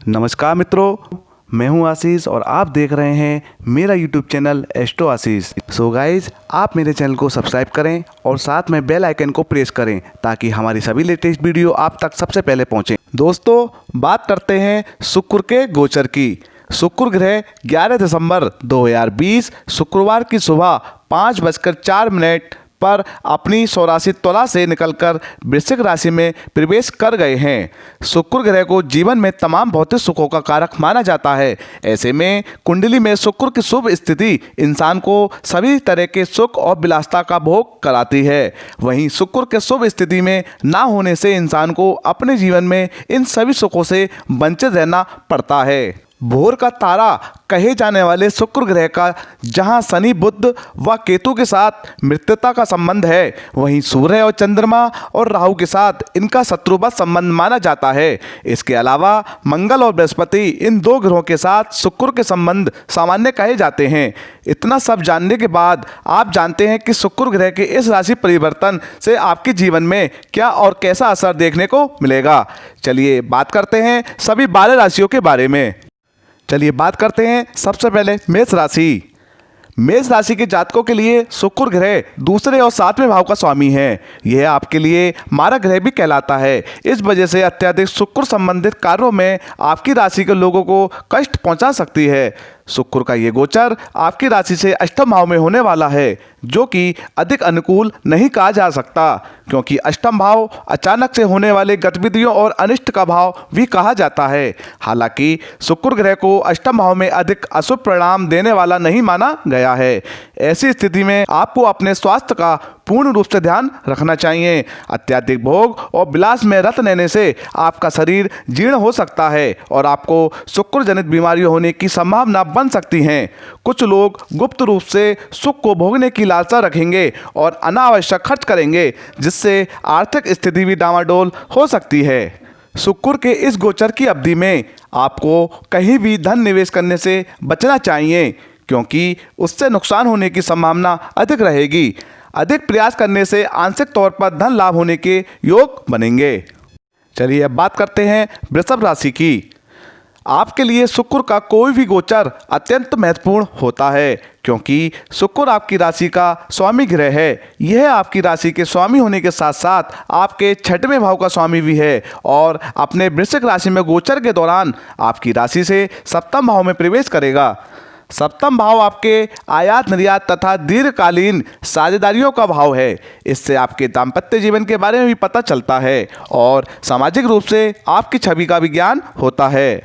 नमस्कार मित्रों, मैं हूं आशीष और आप देख रहे हैं मेरा यूट्यूब चैनल एस्ट्रो आशीष। सो गाइज, आप मेरे चैनल को सब्सक्राइब करें और साथ में बेल आइकन को प्रेस करें ताकि हमारी सभी लेटेस्ट वीडियो आप तक सबसे पहले पहुंचे। दोस्तों, बात करते हैं शुक्र के गोचर की। शुक्र ग्रह 11 दिसंबर 2020 शुक्रवार की सुबह 5:04 पर अपनी स्वराशि तुला से निकलकर वृश्चिक राशि में प्रवेश कर गए हैं। शुक्र ग्रह को जीवन में तमाम भौतिक सुखों का कारक माना जाता है। ऐसे में कुंडली में शुक्र की शुभ स्थिति इंसान को सभी तरह के सुख और विलासिता का भोग कराती है। वहीं शुक्र के शुभ स्थिति में ना होने से इंसान को अपने जीवन में इन सभी सुखों से वंचित रहना पड़ता है। भोर का तारा कहे जाने वाले शुक्र ग्रह का जहां शनि, बुध व केतु के साथ मित्रता का संबंध है, वहीं सूर्य और चंद्रमा और राहु के साथ इनका शत्रुवत संबंध माना जाता है। इसके अलावा मंगल और बृहस्पति, इन दो ग्रहों के साथ शुक्र के संबंध सामान्य कहे जाते हैं। इतना सब जानने के बाद आप जानते हैं कि शुक्र ग्रह के इस राशि परिवर्तन से आपके जीवन में क्या और कैसा असर देखने को मिलेगा। चलिए बात करते हैं सभी 12 राशियों के बारे में। चलिए बात करते हैं सबसे पहले मेष राशि। मेष राशि के जातकों के लिए शुक्र ग्रह दूसरे और 7वें भाव का स्वामी है। यह आपके लिए मारक ग्रह भी कहलाता है। इस वजह से अत्यधिक शुक्र संबंधित कार्यों में आपकी राशि के लोगों को कष्ट पहुंचा सकती है। शुक्र का ये गोचर आपकी राशि से अष्टम भाव में होने वाला है, जो कि अधिक अनुकूल नहीं कहा जा सकता, क्योंकि अष्टम भाव अचानक से होने वाले गतिविधियों और अनिष्ट का भाव भी कहा जाता है। हालांकि शुक्र ग्रह को अष्टम भाव में अधिक अशुभ परिणाम देने वाला नहीं माना गया है। ऐसी स्थिति में आपको अपने स्वास्थ्य का पूर्ण रूप से ध्यान रखना चाहिए। अत्यधिक भोग और विलास में रत रहने से आपका शरीर जीर्ण हो सकता है और आपको शुक्र जनित बीमारियां होने की संभावना बन सकती हैं। कुछ लोग गुप्त रूप से सुख को भोगने की लालसा रखेंगे और अनावश्यक खर्च करेंगे, जिससे आर्थिक स्थिति भी डामाडोल हो सकती है। शुक्र के इस गोचर की अवधि में आपको कहीं भी धन निवेश करने से बचना चाहिए, क्योंकि उससे नुकसान होने की संभावना अधिक रहेगी। अधिक प्रयास करने से आंशिक तौर पर धन लाभ होने के योग बनेंगे। चलिए अब बात करते हैं वृषभ राशि की। आपके लिए शुक्र का कोई भी गोचर अत्यंत महत्वपूर्ण होता है, क्योंकि शुक्र आपकी राशि का स्वामी ग्रह है। यह आपकी राशि के स्वामी होने के साथ साथ आपके 6वें भाव का स्वामी भी है और अपने वृश्चिक राशि में गोचर के दौरान आपकी राशि से सप्तम भाव में प्रवेश करेगा। सप्तम भाव आपके आयात निर्यात तथा दीर्घकालीन साझेदारियों का भाव है। इससे आपके दाम्पत्य जीवन के बारे में भी पता चलता है और सामाजिक रूप से आपकी छवि का भी ज्ञान होता है।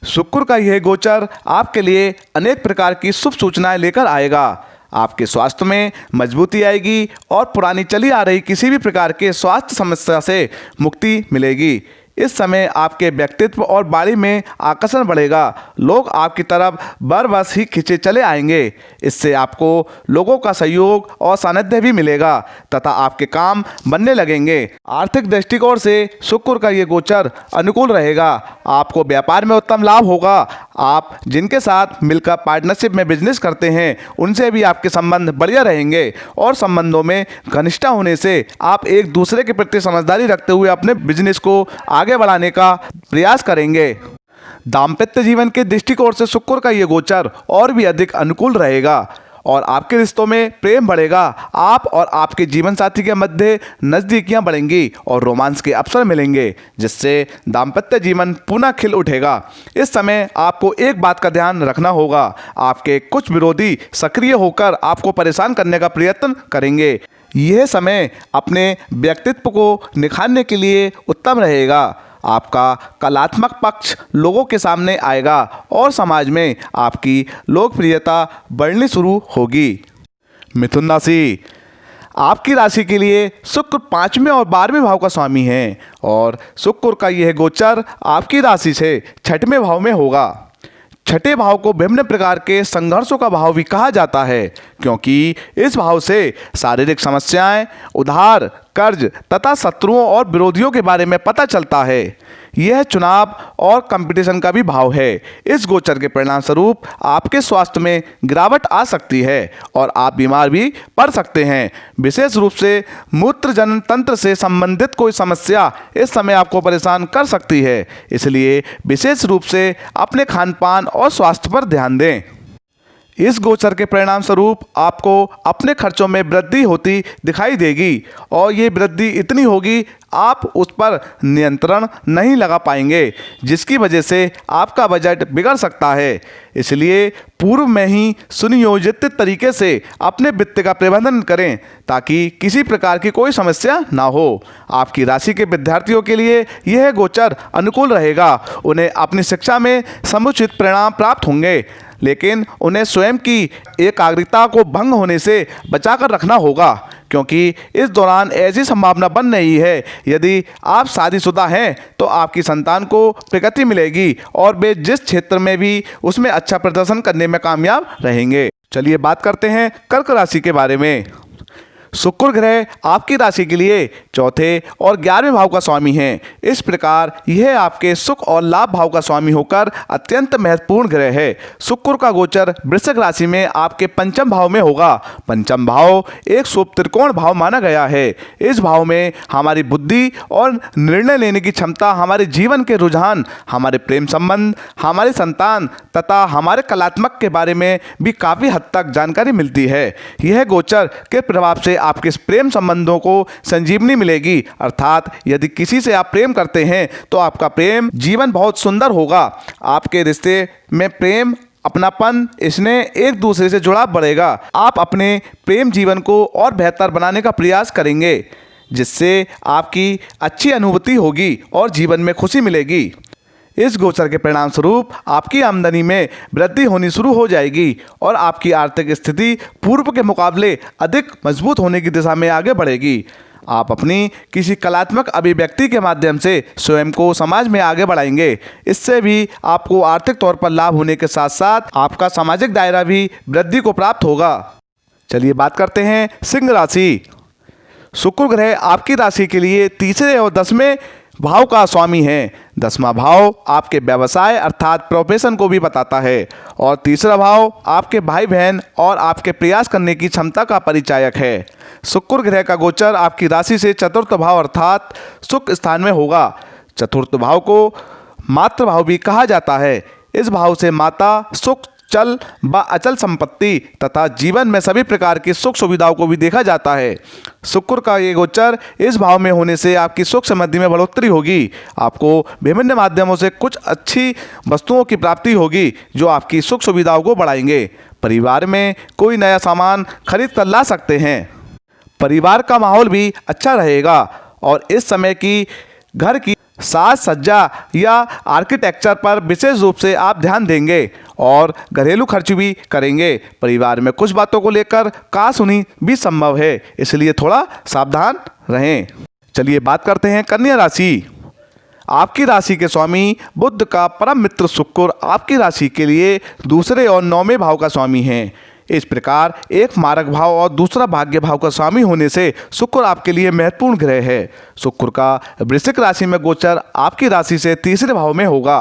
शुक्र का यह गोचर आपके लिए अनेक प्रकार की शुभ सूचनाएं लेकर आएगा। आपके स्वास्थ्य में मजबूती आएगी और पुरानी चली आ रही किसी भी प्रकार के स्वास्थ्य समस्या से मुक्ति मिलेगी। इस समय आपके व्यक्तित्व और वाणी में आकर्षण बढ़ेगा। लोग आपकी तरफ बरबस ही खींचे चले आएंगे। इससे आपको लोगों का सहयोग और सानिध्य भी मिलेगा तथा आपके काम बनने लगेंगे। आर्थिक दृष्टिकोण से शुक्र का ये गोचर अनुकूल रहेगा। आपको व्यापार में उत्तम लाभ होगा। आप जिनके साथ मिलकर पार्टनरशिप में बिजनेस करते हैं, उनसे भी आपके संबंध बढ़िया रहेंगे और संबंधों में घनिष्ठता होने से आप एक दूसरे के प्रति समझदारी रखते हुए अपने बिजनेस को आगे बढ़ाने का प्रयास करेंगे। दाम्पत्य जीवन के दृष्टिकोण से शुक्र का ये गोचर और भी अधिक अनुकूल रहेगा और आपके रिश्तों में प्रेम बढ़ेगा। आप और आपके जीवन साथी के मध्य नज़दीकियां बढ़ेंगी और रोमांस के अवसर मिलेंगे, जिससे दाम्पत्य जीवन पुनः खिल उठेगा। इस समय आपको एक बात का ध्यान रखना होगा, आपके कुछ विरोधी सक्रिय होकर आपको परेशान करने का प्रयत्न करेंगे। यह समय अपने व्यक्तित्व को निखारने के लिए उत्तम रहेगा। आपका कलात्मक पक्ष लोगों के सामने आएगा और समाज में आपकी लोकप्रियता बढ़नी शुरू होगी। मिथुन राशि। आपकी राशि के लिए शुक्र 5वें और 12वें भाव का स्वामी है और शुक्र का यह गोचर आपकी राशि से 6वें भाव में होगा। 6ठे भाव को विभिन्न प्रकार के संघर्षों का भाव भी कहा जाता है, क्योंकि इस भाव से शारीरिक समस्याएं, उधार, कर्ज तथा शत्रुओं और विरोधियों के बारे में पता चलता है। यह चुनाव और कंपटीशन का भी भाव है। इस गोचर के परिणाम स्वरूप आपके स्वास्थ्य में गिरावट आ सकती है और आप बीमार भी पड़ सकते हैं। विशेष रूप से मूत्रजनन तंत्र से संबंधित कोई समस्या इस समय आपको परेशान कर सकती है, इसलिए विशेष रूप से अपने खान पान और स्वास्थ्य पर ध्यान दें। इस गोचर के परिणाम स्वरूप आपको अपने खर्चों में वृद्धि होती दिखाई देगी और ये वृद्धि इतनी होगी आप उस पर नियंत्रण नहीं लगा पाएंगे, जिसकी वजह से आपका बजट बिगड़ सकता है। इसलिए पूर्व में ही सुनियोजित तरीके से अपने वित्त का प्रबंधन करें ताकि किसी प्रकार की कोई समस्या ना हो। आपकी राशि के विद्यार्थियों के लिए यह गोचर अनुकूल रहेगा। उन्हें अपनी शिक्षा में समुचित परिणाम प्राप्त होंगे, लेकिन उन्हें स्वयं की एकाग्रता को भंग होने से बचाकर रखना होगा, क्योंकि इस दौरान ऐसी संभावना बन रही है यदि आप शादीशुदा हैं तो आपकी संतान को प्रगति मिलेगी और वे जिस क्षेत्र में भी उसमें अच्छा प्रदर्शन करने में कामयाब रहेंगे। चलिए बात करते हैं कर्क राशि के बारे में। शुक्र ग्रह आपकी राशि के लिए चौथे और 11वें भाव का स्वामी है। इस प्रकार यह आपके सुख और लाभ भाव का स्वामी होकर अत्यंत महत्वपूर्ण ग्रह है। शुक्र का गोचर वृश्चिक राशि में आपके पंचम भाव में होगा। पंचम भाव एक शुभ त्रिकोण भाव माना गया है। इस भाव में हमारी बुद्धि और निर्णय लेने की क्षमता, हमारे जीवन के रुझान, हमारे प्रेम संबंध, हमारे संतान तथा हमारे कलात्मक के बारे में भी काफ़ी हद तक जानकारी मिलती है। यह गोचर के प्रभाव से आपके प्रेम संबंधों को संजीवनी मिलेगी, अर्थात यदि किसी से आप प्रेम करते हैं तो आपका प्रेम जीवन बहुत सुंदर होगा। आपके रिश्ते में प्रेम, अपनापन, स्नेह, एक दूसरे से जुड़ाव बढ़ेगा। आप अपने प्रेम जीवन को और बेहतर बनाने का प्रयास करेंगे, जिससे आपकी अच्छी अनुभूति होगी और जीवन में खुशी मिलेगी। इस गोचर के परिणाम स्वरूप आपकी आमदनी में वृद्धि होनी शुरू हो जाएगी और आपकी आर्थिक स्थिति पूर्व के मुकाबले अधिक मजबूत होने की दिशा में आगे बढ़ेगी। आप अपनी किसी कलात्मक अभिव्यक्ति के माध्यम से स्वयं को समाज में आगे बढ़ाएंगे। इससे भी आपको आर्थिक तौर पर लाभ होने के साथ साथ आपका सामाजिक दायरा भी वृद्धि को प्राप्त होगा। चलिए बात करते हैं सिंह राशि। शुक्र ग्रह आपकी राशि के लिए तीसरे और 10वें भाव का स्वामी है। 10वां भाव आपके व्यवसाय अर्थात प्रोफेशन को भी बताता है और तीसरा भाव आपके भाई बहन और आपके प्रयास करने की क्षमता का परिचायक है। शुक्र ग्रह का गोचर आपकी राशि से चतुर्थ भाव अर्थात सुख स्थान में होगा। चतुर्थ भाव को मातृ भाव भी कहा जाता है। इस भाव से माता, सुख, चल व अचल संपत्ति तथा जीवन में सभी प्रकार की सुख सुविधाओं को भी देखा जाता है। शुक्र का ये गोचर इस भाव में होने से आपकी सुख समृद्धि में बढ़ोतरी होगी। आपको विभिन्न माध्यमों से कुछ अच्छी वस्तुओं की प्राप्ति होगी जो आपकी सुख सुविधाओं को बढ़ाएंगे। परिवार में कोई नया सामान खरीद कर ला सकते हैं। परिवार का माहौल भी अच्छा रहेगा और इस समय की घर की साज सज्जा या आर्किटेक्चर पर विशेष रूप से आप ध्यान देंगे और घरेलू खर्च भी करेंगे। परिवार में कुछ बातों को लेकर कहासुनी भी संभव है, इसलिए थोड़ा सावधान रहें। चलिए बात करते हैं कन्या राशि। आपकी राशि के स्वामी बुध का परम मित्र शुक्र आपकी राशि के लिए दूसरे और 9वें भाव का स्वामी हैं। इस प्रकार एक मारक भाव और दूसरा भाग्य भाव का स्वामी होने से शुक्र आपके लिए महत्वपूर्ण ग्रह है। शुक्र का वृश्चिक राशि में गोचर आपकी राशि से तीसरे भाव में होगा।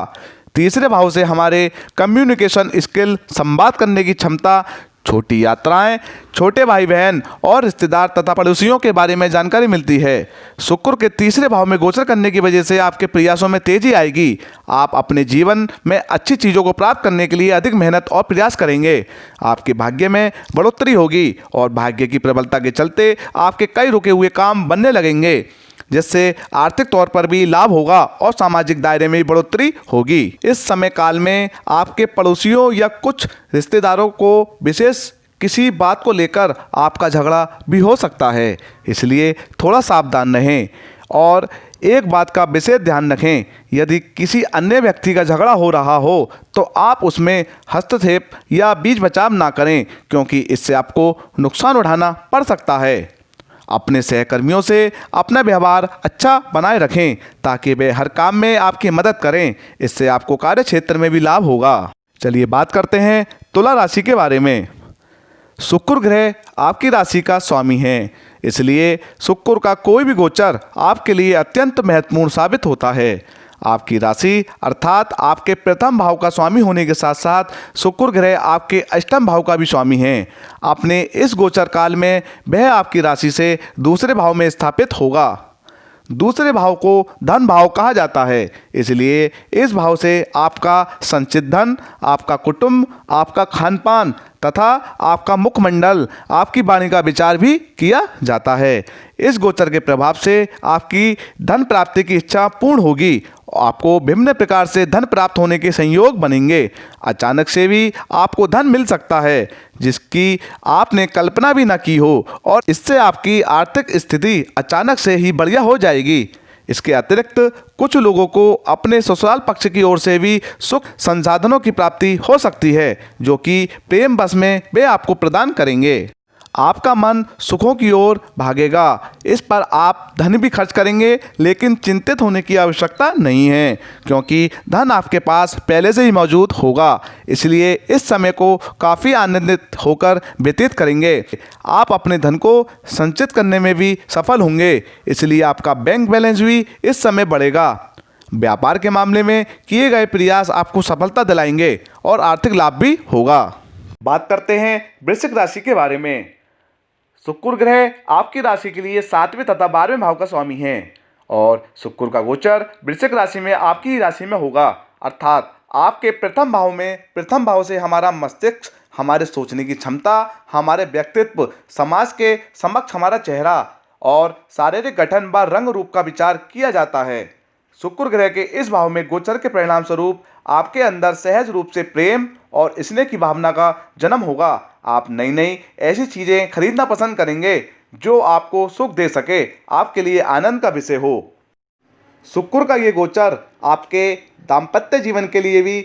तीसरे भाव से हमारे कम्युनिकेशन स्किल, संवाद करने की क्षमता, छोटी यात्राएं, छोटे भाई बहन और रिश्तेदार तथा पड़ोसियों के बारे में जानकारी मिलती है। शुक्र के तीसरे भाव में गोचर करने की वजह से आपके प्रयासों में तेजी आएगी। आप अपने जीवन में अच्छी चीज़ों को प्राप्त करने के लिए अधिक मेहनत और प्रयास करेंगे। आपके भाग्य में बढ़ोतरी होगी और भाग्य की प्रबलता के चलते आपके कई रुके हुए काम बनने लगेंगे, जिससे आर्थिक तौर पर भी लाभ होगा और सामाजिक दायरे में भी बढ़ोतरी होगी। इस समय काल में आपके पड़ोसियों या कुछ रिश्तेदारों को विशेष किसी बात को लेकर आपका झगड़ा भी हो सकता है, इसलिए थोड़ा सावधान रहें और एक बात का विशेष ध्यान रखें, यदि किसी अन्य व्यक्ति का झगड़ा हो रहा हो तो आप उसमें हस्तक्षेप या बीच बचाव ना करें, क्योंकि इससे आपको नुकसान उठाना पड़ सकता है। अपने सहकर्मियों से अपना व्यवहार अच्छा बनाए रखें ताकि वे हर काम में आपकी मदद करें। इससे आपको कार्य क्षेत्र में भी लाभ होगा। चलिए बात करते हैं तुला राशि के बारे में। शुक्र ग्रह आपकी राशि का स्वामी है, इसलिए शुक्र का कोई भी गोचर आपके लिए अत्यंत महत्वपूर्ण साबित होता है। आपकी राशि अर्थात आपके प्रथम भाव का स्वामी होने के साथ साथ शुक्र ग्रह आपके अष्टम भाव का भी स्वामी हैं। अपने इस गोचर काल में वह आपकी राशि से दूसरे भाव में स्थापित होगा। दूसरे भाव को धन भाव कहा जाता है, इसलिए इस भाव से आपका संचित धन, आपका कुटुंब, आपका खान पान तथा आपका मुखमंडल, आपकी वाणी का विचार भी किया जाता है। इस गोचर के प्रभाव से आपकी धन प्राप्ति की इच्छा पूर्ण होगी। आपको विभिन्न प्रकार से धन प्राप्त होने के संयोग बनेंगे। अचानक से भी आपको धन मिल सकता है जिसकी आपने कल्पना भी न की हो, और इससे आपकी आर्थिक स्थिति अचानक से ही बढ़िया हो जाएगी। इसके अतिरिक्त कुछ लोगों को अपने ससुराल पक्ष की ओर से भी सुख संसाधनों की प्राप्ति हो सकती है, जो कि प्रेम बस में वे आपको प्रदान करेंगे। आपका मन सुखों की ओर भागेगा। इस पर आप धन भी खर्च करेंगे, लेकिन चिंतित होने की आवश्यकता नहीं है, क्योंकि धन आपके पास पहले से ही मौजूद होगा। इसलिए इस समय को काफ़ी आनंदित होकर व्यतीत करेंगे। आप अपने धन को संचित करने में भी सफल होंगे, इसलिए आपका बैंक बैलेंस भी इस समय बढ़ेगा। व्यापार के मामले में किए गए प्रयास आपको सफलता दिलाएंगे और आर्थिक लाभ भी होगा। बात करते हैं वृश्चिक राशि के बारे में। शुक्र ग्रह आपकी राशि के लिए 7वें तथा 12वें भाव का स्वामी है, और शुक्र का गोचर वृश्चिक राशि में आपकी ही राशि में होगा, अर्थात आपके प्रथम भाव में। प्रथम भाव से हमारा मस्तिष्क, हमारे सोचने की क्षमता, हमारे व्यक्तित्व, समाज के समक्ष हमारा चेहरा और शारीरिक गठन व रंग रूप का विचार किया जाता है। शुक्र ग्रह के इस भाव में गोचर के परिणाम स्वरूप आपके अंदर सहज रूप से प्रेम और स्नेह की भावना का जन्म होगा। आप नई नई ऐसी चीज़ें खरीदना पसंद करेंगे जो आपको सुख दे सके, आपके लिए आनंद का विषय हो। शुक्र का ये गोचर आपके दाम्पत्य जीवन के लिए भी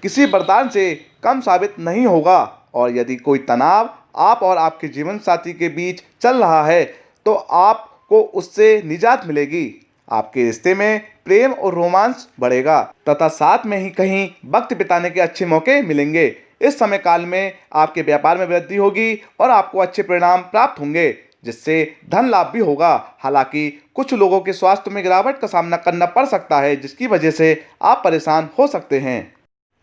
किसी वरदान से कम साबित नहीं होगा, और यदि कोई तनाव आप और आपके जीवन साथी के बीच चल रहा है तो आपको उससे निजात मिलेगी। आपके रिश्ते में प्रेम और रोमांस बढ़ेगा तथा साथ में ही कहीं वक्त बिताने के अच्छे मौके मिलेंगे। इस समय काल में आपके व्यापार में वृद्धि होगी और आपको अच्छे परिणाम प्राप्त होंगे, जिससे धन लाभ भी होगा। हालांकि कुछ लोगों के स्वास्थ्य में गिरावट का सामना करना पड़ सकता है, जिसकी वजह से आप परेशान हो सकते हैं।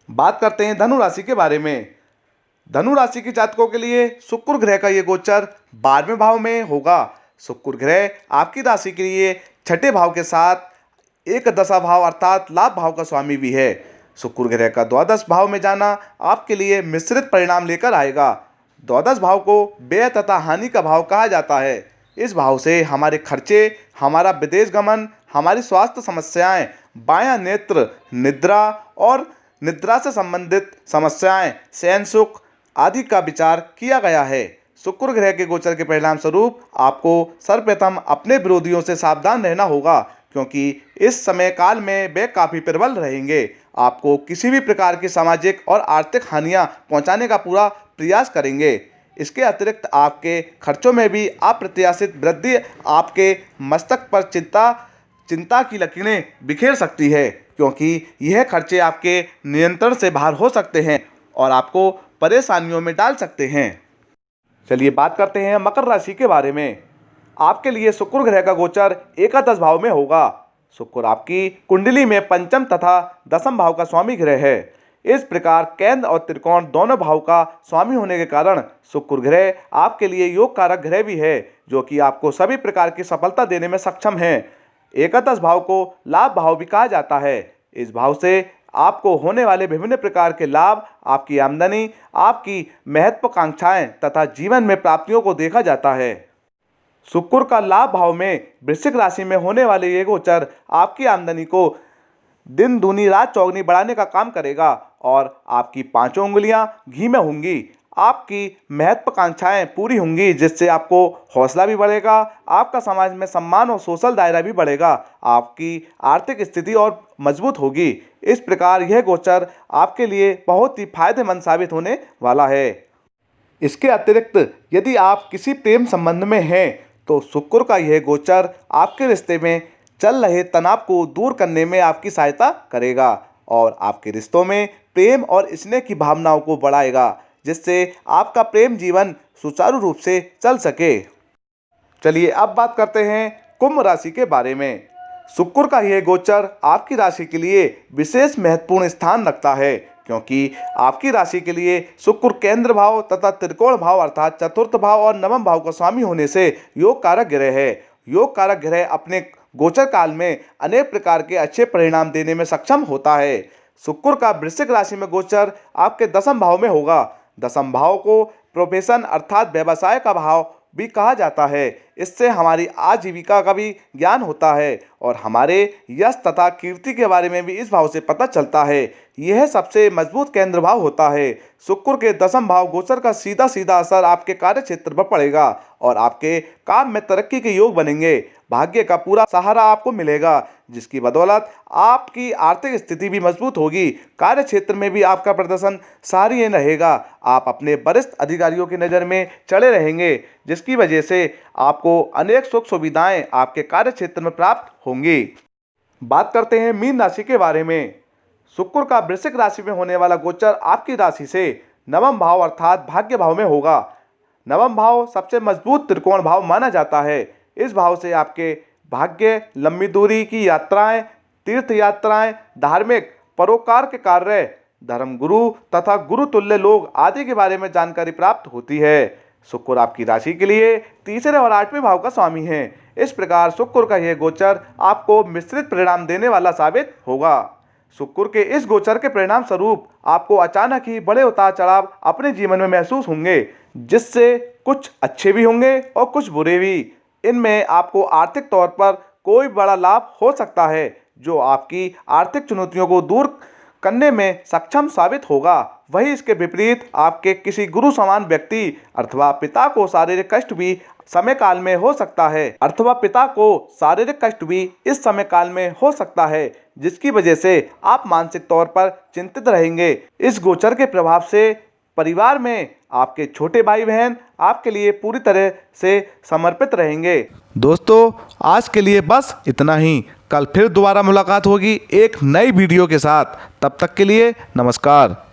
बात करते हैं धनु राशि के बारे में। धनु राशि के जातकों के लिए शुक्र ग्रह का ये गोचर 12वें भाव में होगा। शुक्र ग्रह आपकी राशि के लिए 6ठे भाव के साथ एक दशा भाव अर्थात लाभ भाव का स्वामी भी है। शुक्र ग्रह का द्वादश भाव में जाना आपके लिए मिश्रित परिणाम लेकर आएगा। द्वादश भाव को व्यय तथा हानि का भाव कहा जाता है। इस भाव से हमारे खर्चे, हमारा विदेश गमन, हमारी स्वास्थ्य समस्याएं, बायां नेत्र, निद्रा और निद्रा से संबंधित समस्याएं, शयन सुख आदि का विचार किया गया है। शुक्र ग्रह के गोचर के परिणाम स्वरूप आपको सर्वप्रथम अपने विरोधियों से सावधान रहना होगा, क्योंकि इस समय काल में वे काफ़ी प्रबल रहेंगे। आपको किसी भी प्रकार की सामाजिक और आर्थिक हानियां पहुंचाने का पूरा प्रयास करेंगे। इसके अतिरिक्त आपके खर्चों में भी अप्रत्याशित वृद्धि आपके मस्तक पर चिंता की लकीरें बिखेर सकती है, क्योंकि यह खर्चे आपके नियंत्रण से बाहर हो सकते हैं और आपको परेशानियों में डाल सकते हैं। चलिए बात करते हैं मकर राशि के बारे में। आपके लिए शुक्र ग्रह का गोचर एकादश भाव में होगा। शुक्र आपकी कुंडली में पंचम तथा दसम भाव का स्वामी ग्रह है। इस प्रकार केंद्र और त्रिकोण दोनों भाव का स्वामी होने के कारण शुक्र ग्रह आपके लिए योग कारक ग्रह भी है, जो कि आपको सभी प्रकार की सफलता देने में सक्षम है। एकादश भाव को लाभ भाव भी कहा जाता है। इस भाव से आपको होने वाले विभिन्न प्रकार के लाभ, आपकी आमदनी, आपकी महत्वाकांक्षाएं तथा जीवन में प्राप्तियों को देखा जाता है। शुक्र का लाभ भाव में वृश्चिक राशि में होने वाले ये गोचर आपकी आमदनी को दिन दूनी रात चौगनी बढ़ाने का काम करेगा और आपकी पांचों उंगलियां घी में होंगी। आपकी महत्वाकांक्षाएं पूरी होंगी, जिससे आपको हौसला भी बढ़ेगा, आपका समाज में सम्मान और सोशल दायरा भी बढ़ेगा, आपकी आर्थिक स्थिति और मजबूत होगी। इस प्रकार यह गोचर आपके लिए बहुत ही फायदेमंद साबित होने वाला है। इसके अतिरिक्त यदि आप किसी प्रेम संबंध में हैं तो शुक्र का यह गोचर आपके रिश्ते में चल रहे तनाव को दूर करने में आपकी सहायता करेगा और आपके रिश्तों में प्रेम और स्नेह की भावनाओं को बढ़ाएगा, जिससे आपका प्रेम जीवन सुचारू रूप से चल सके। चलिए अब बात करते हैं कुंभ राशि के बारे में। शुक्र का यह गोचर आपकी राशि के लिए विशेष महत्वपूर्ण स्थान रखता है, क्योंकि आपकी राशि के लिए शुक्र केंद्र भाव तथा त्रिकोण भाव अर्थात चतुर्थ भाव और नवम भाव का स्वामी होने से योग कारक ग्रह है। योग कारक ग्रह अपने गोचर काल में अनेक प्रकार के अच्छे परिणाम देने में सक्षम होता है। शुक्र का वृश्चिक राशि में गोचर आपके दसम भाव में होगा। दसम भाव को प्रोफेशन अर्थात व्यवसाय का भाव भी कहा जाता है। इससे हमारी आजीविका का भी ज्ञान होता है और हमारे यश तथा कीर्ति के बारे में भी इस भाव से पता चलता है। यह सबसे मजबूत केंद्र भाव होता है। शुक्र के दसम भाव गोचर का सीधा सीधा असर आपके कार्य क्षेत्र पर पड़ेगा और आपके काम में तरक्की के योग बनेंगे। भाग्य का पूरा सहारा आपको मिलेगा, जिसकी बदौलत आपकी आर्थिक स्थिति भी मजबूत होगी। कार्य क्षेत्र में भी आपका प्रदर्शन सराहनीय रहेगा। आप अपने वरिष्ठ अधिकारियों की नज़र में चढ़े रहेंगे, जिसकी वजह से आपको अनेक सुख सुविधाएं आपके कार्य क्षेत्र में प्राप्त होंगी। बात करते हैं मीन राशि के बारे में। शुक्र का वृश्चिक राशि में होने वाला गोचर आपकी राशि से नवम भाव अर्थात भाग्य भाव में होगा। नवम भाव सबसे मजबूत त्रिकोण भाव माना जाता है। इस भाव से आपके भाग्य, लंबी दूरी की यात्राएं, तीर्थ यात्राएं, धार्मिक परोपकार के कार्य, धर्मगुरु तथा गुरु तुल्य लोग आदि के बारे में जानकारी प्राप्त होती है। शुक्र आपकी राशि के लिए तीसरे और आठवें भाव का स्वामी है। इस प्रकार शुक्र का यह गोचर आपको मिश्रित परिणाम देने वाला साबित होगा। शुक्र के इस गोचर के परिणाम स्वरूप आपको अचानक ही बड़े उतार चढ़ाव अपने जीवन में महसूस होंगे, जिससे कुछ अच्छे भी होंगे और कुछ बुरे भी। इनमें आपको आर्थिक तौर पर कोई बड़ा लाभ हो सकता है, जो आपकी आर्थिक चुनौतियों को दूर करने में सक्षम साबित होगा। वहीं इसके विपरीत आपके किसी गुरु समान व्यक्ति अथवा पिता को शारीरिक कष्ट भी समय काल में हो सकता है, जिसकी वजह से आप मानसिक तौर पर चिंतित रहेंगे। इस गोचर के प्रभाव से परिवार में आपके छोटे भाई बहन आपके लिए पूरी तरह से समर्पित रहेंगे। दोस्तों, आज के लिए बस इतना ही। कल फिर दोबारा मुलाकात होगी एक नई वीडियो के साथ। तब तक के लिए नमस्कार।